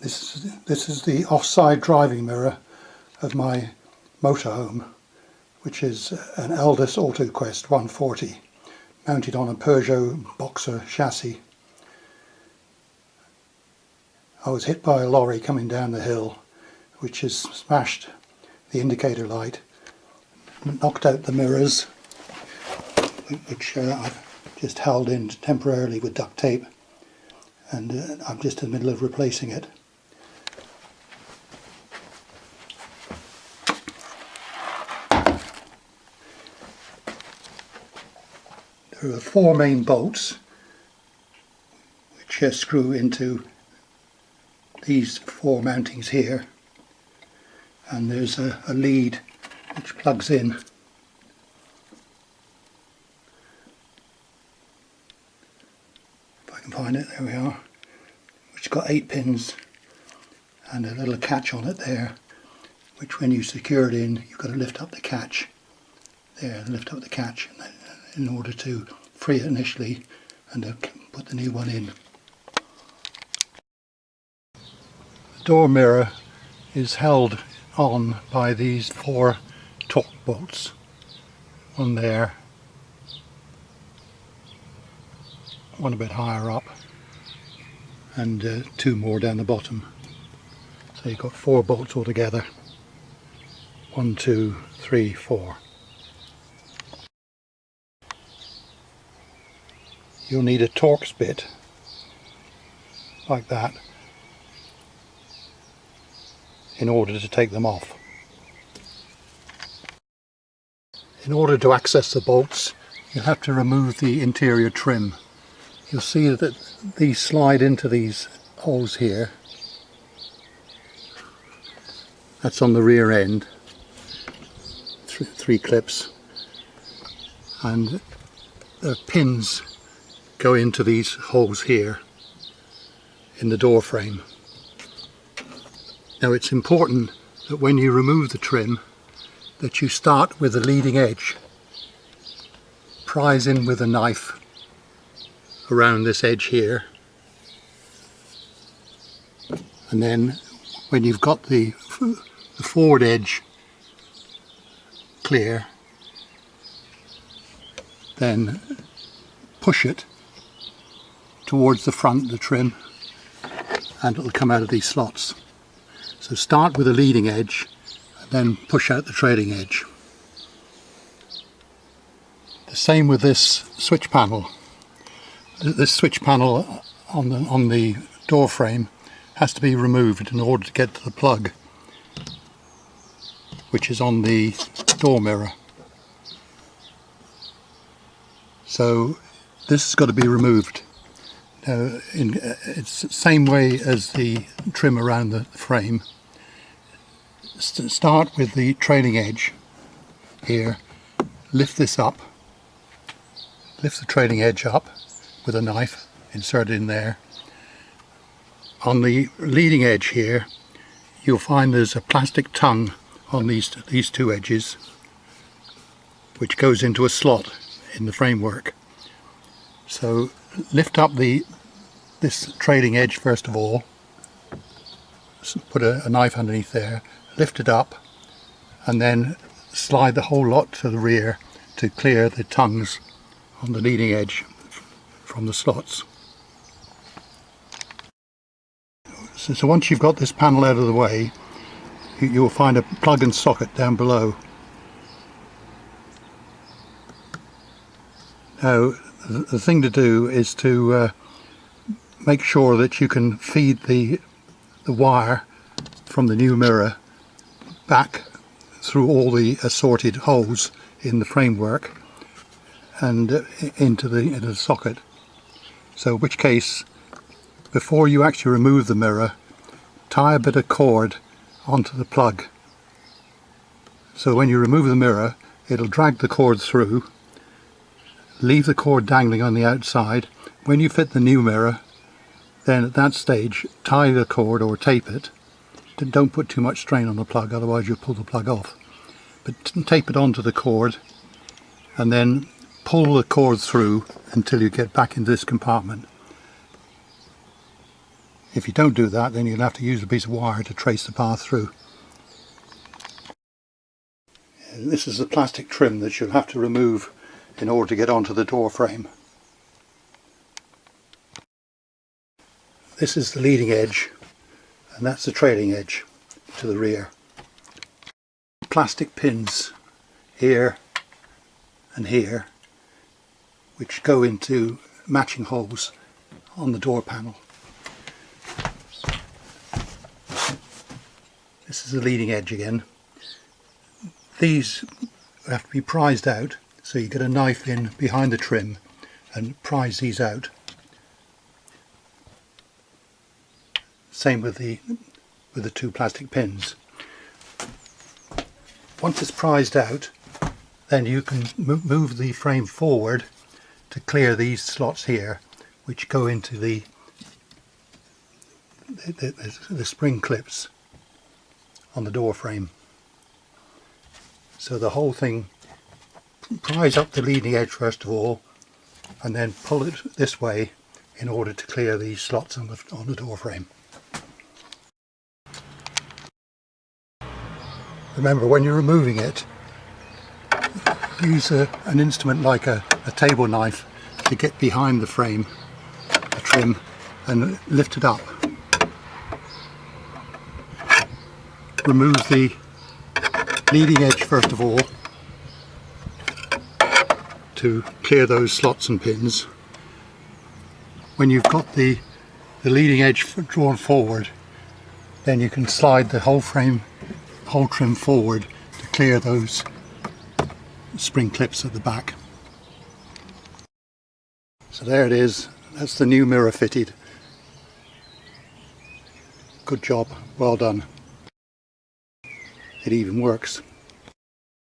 This is the offside driving mirror of my motorhome, which is an Elddis Autoquest 140 mounted on a Peugeot Boxer chassis. I was hit by a lorry coming down the hill, which has smashed the indicator light, knocked out the mirrors, which I've just held in temporarily with duct tape, and I'm just in the middle of replacing it. There are 4 main bolts which screw into these 4 mountings here, and there's a lead which plugs in. If I can find it, there we are, which has got 8 pins and a little catch on it there, which when you secure it in, you've got to lift up the catch there, lift up the catch in order to free it initially and put the new one in. The door mirror is held on by these 4 torque bolts, one there, one a bit higher up, and 2 more down the bottom. So you've got 4 bolts altogether. 1, 2, 3, 4. You'll need a Torx bit like that in order to take them off. In order to access the bolts, you have to remove the interior trim. You'll see that these slide into these holes here. That's on the rear end, 3 clips, and the pins go into these holes here in the door frame. Now it's important that when you remove the trim that you start with the leading edge, prise in with a knife around this edge here, and then when you've got the forward edge clear, then push it towards the front, the trim, and it'll come out of these slots. So start with the leading edge and then push out the trailing edge. The same with this switch panel. This switch panel on the door frame has to be removed in order to get to the plug, which is on the door mirror. So this has got to be removed. Now, it's the same way as the trim around the frame. Start with the trailing edge here, lift this up, lift the trailing edge up with a knife, insert it in there. On the leading edge here, you'll find there's a plastic tongue on these 2 edges, which goes into a slot in the framework. So lift up this trailing edge first of all, put a knife underneath there, lift it up, and then slide the whole lot to the rear to clear the tongues on the leading edge from the slots. So once you've got this panel out of the way, you'll find a plug and socket down below. Now the thing to do is to make sure that you can feed the wire from the new mirror back through all the assorted holes in the framework and into the socket. So in which case, before you actually remove the mirror, tie a bit of cord onto the plug. So when you remove the mirror, it'll drag the cord through, leave the cord dangling on the outside. When you fit the new mirror, then at that stage tie the cord or tape it. Don't put too much strain on the plug, otherwise you'll pull the plug off. But tape it onto the cord and then pull the cord through until you get back into this compartment. If you don't do that, then you'll have to use a piece of wire to trace the path through. And this is the plastic trim that you'll have to remove in order to get onto the door frame. This is the leading edge, and that's the trailing edge to the rear. Plastic pins here and here, which go into matching holes on the door panel. This is the leading edge again. These have to be prized out, so you get a knife in behind the trim and prise these out. Same with the two plastic pins. Once it's prized out, then you can move the frame forward to clear these slots here, which go into the spring clips on the door frame. So the whole thing, prise up the leading edge first of all, and then pull it this way in order to clear these slots on the door frame. Remember, when you're removing it, use an instrument like a table knife to get behind the frame, the trim, and lift it up. Remove the leading edge first of all to clear those slots and pins. When you've got the leading edge drawn forward, then you can slide the whole trim forward to clear those spring clips at the back. So there it is, that's the new mirror fitted. Good job, well done. It even works.